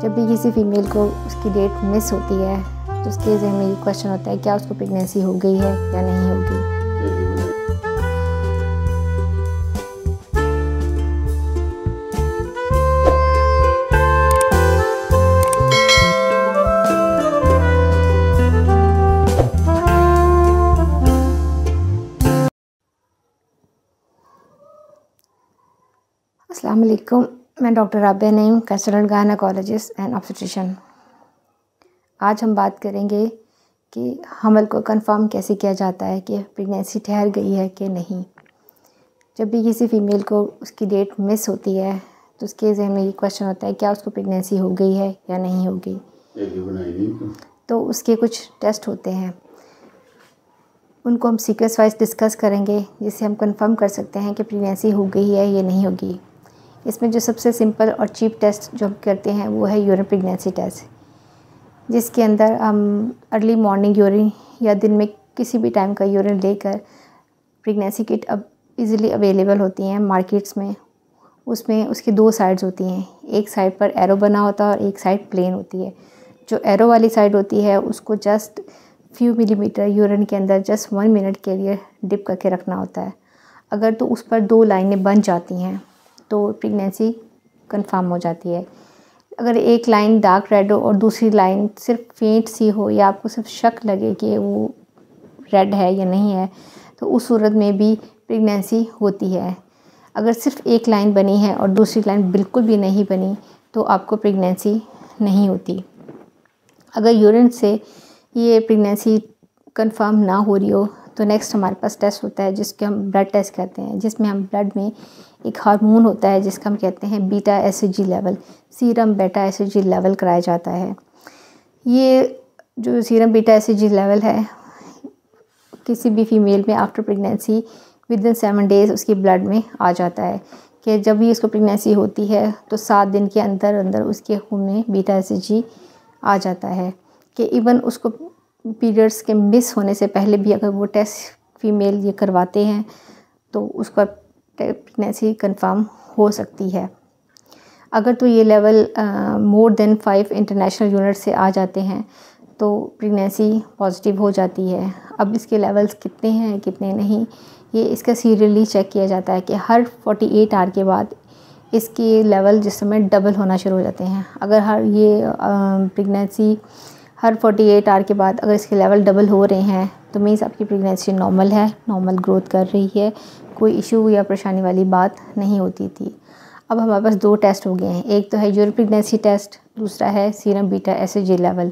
जब भी किसी फ़ीमेल को उसकी डेट मिस होती है तो उसके ज़हन में ये क्वेश्चन होता है, क्या उसको प्रेगनेंसी हो गई है या नहीं होगी। अस्सलाम वालेकुम, मैं doctor Rabia Naeem, consultant gynaecologist and obstetrician. आज हम बात करेंगे कि हमल को कंफर्म कैसे किया जाता है कि प्रेगनेंसी ठहर गई है कि नहीं। जब भी किसी फ़ीमेल को उसकी डेट मिस होती है तो उसके ज़हन में ये क्वेश्चन होता है, क्या उसको प्रेगनेंसी हो गई है या नहीं होगी। तो उसके कुछ टेस्ट होते हैं, उनको हम सीक्वेंस वाइज डिस्कस करेंगे जिससे हम कंफर्म कर सकते हैं कि प्रेगनेंसी हो गई है या नहीं होगी। इसमें जो सबसे सिंपल और चीप टेस्ट जो हम करते हैं वो है यूरिन प्रेगनेंसी टेस्ट, जिसके अंदर हम अर्ली मॉर्निंग यूरिन या दिन में किसी भी टाइम का यूरिन लेकर, प्रेगनेंसी किट अब इजीली अवेलेबल होती हैं मार्केट्स में। उसमें उसकी दो साइड्स होती हैं, एक साइड पर एरो बना होता है और एक साइड प्लेन होती है। जो एरो वाली साइड होती है उसको जस्ट फ्यू मिलीमीटर यूरिन के अंदर जस्ट 1 मिनट के लिए डिप करके रखना होता है। अगर तो उस पर 2 लाइनें बन जाती हैं तो प्रेगनेंसी कंफर्म हो जाती है। अगर एक लाइन डार्क रेड हो और दूसरी लाइन सिर्फ फेंट सी हो या आपको सिर्फ शक लगे कि वो रेड है या नहीं है, तो उस सूरत में भी प्रेगनेंसी होती है। अगर सिर्फ एक लाइन बनी है और दूसरी लाइन बिल्कुल भी नहीं बनी तो आपको प्रेगनेंसी नहीं होती। अगर यूरिन से ये प्रेगनेंसी कंफर्म ना हो रही हो तो नेक्स्ट हमारे पास टेस्ट होता है जिसके हम ब्लड टेस्ट कहते हैं, जिसमें हम ब्लड में एक हार्मोन होता है जिसका हम कहते हैं beta SHG level, serum beta SHG level कराया जाता है। ये जो सीरम बीटा एसएचजी लेवल है किसी भी फीमेल में आफ्टर प्रेगनेंसी विदिन 7 डेज़ उसकी ब्लड में आ जाता है कि जब भी उसको प्रेगनेंसी होती है तो 7 दिन के अंदर अंदर उसके खून में बीटा एसएचजी आ जाता है कि इवन उसको पीरियड्स के मिस होने से पहले भी अगर वो टेस्ट फीमेल ये करवाते हैं तो उसका प्रेगनेंसी कंफर्म हो सकती है। अगर तो ये level more than 5 international unit से आ जाते हैं तो प्रेगनेंसी पॉजिटिव हो जाती है। अब इसके लेवल्स कितने हैं कितने नहीं, ये इसका सीरियली चेक किया जाता है कि हर 48 आवर के बाद इसके लेवल जिस समय डबल होना शुरू हो जाते हैं। अगर प्रेगनेंसी हर 48 आवर के बाद अगर इसके लेवल डबल हो रहे हैं तो मीन्स आपकी प्रेगनेंसी नॉर्मल है, नॉर्मल ग्रोथ कर रही है, कोई इशू या परेशानी वाली बात नहीं होती थी। अब हमारे पास 2 टेस्ट हो गए हैं, एक तो है यूरिन प्रेगनेंसी टेस्ट, दूसरा है serum beta SHG level.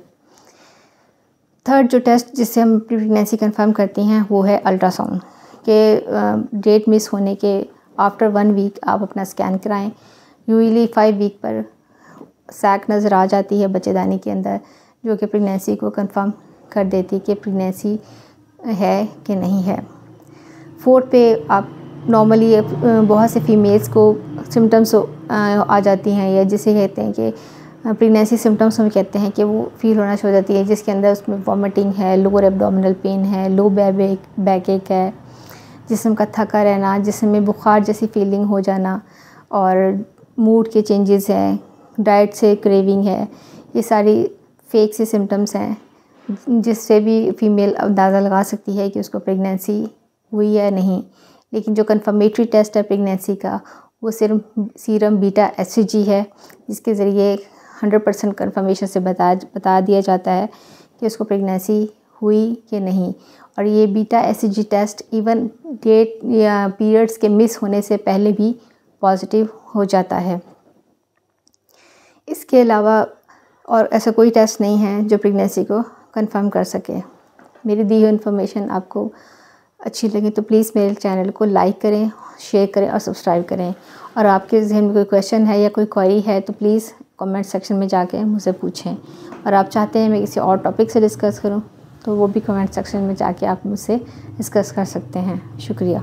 Third जो टेस्ट जिससे हम प्रेगनेंसी कंफर्म करते हैं वो है अल्ट्रासाउंड के डेट मिस होने के आफ्टर 1 वीक आप अपना स्कैन कराएं। यूजुअली 5 वीक पर सैक नज़र आ जाती है बच्चेदानी के अंदर, जो कि प्रेगनेंसी को कंफर्म कर देती है कि प्रेगनेंसी है कि नहीं है। 4 पे आप नॉर्मली बहुत से फीमेल्स को सिम्टम्स आ जाती हैं या जिसे कहते हैं कि प्रेगनेंसी सिम्टम्स हम कहते हैं कि वो फील होना शुरू हो जाती है, जिसके अंदर उसमें वॉमिटिंग है, लोअर एब्डोमिनल पेन है, लो बैक एक है, जिस्म का थका रहना, जिस्म में बुखार जैसी फीलिंग हो जाना और मूड के चेंजेस हैं, डाइट से क्रेविंग है। ये सारी फेक से सिम्टम्स हैं जिससे भी फ़ीमेल अंदाज़ा लगा सकती है कि उसको प्रेगनेंसी हुई है नहीं। लेकिन जो कंफर्मेटरी टेस्ट है प्रेगनेंसी का वो सिर्फ सीरम बीटा एसएचजी है, जिसके ज़रिए 100% कंफर्मेशन से बता दिया जाता है कि उसको प्रेगनेंसी हुई कि नहीं। और ये beta HCG test even date या पीरियड्स के मिस होने से पहले भी पॉजिटिव हो जाता है। इसके अलावा और ऐसा कोई टेस्ट नहीं है जो प्रेगनेंसी को कंफर्म कर सके। मेरी दी हुई इन्फॉर्मेशन आपको अच्छी लगी तो प्लीज़ मेरे चैनल को लाइक करें, शेयर करें और सब्सक्राइब करें। और आपके ज़हन में कोई क्वेश्चन है या कोई क्वेरी है तो प्लीज़ कमेंट सेक्शन में जाके मुझसे पूछें। और आप चाहते हैं मैं किसी और टॉपिक से डिस्कस करूं तो वो भी कमेंट सेक्शन में जाके आप मुझसे डिस्कस कर सकते हैं। शुक्रिया।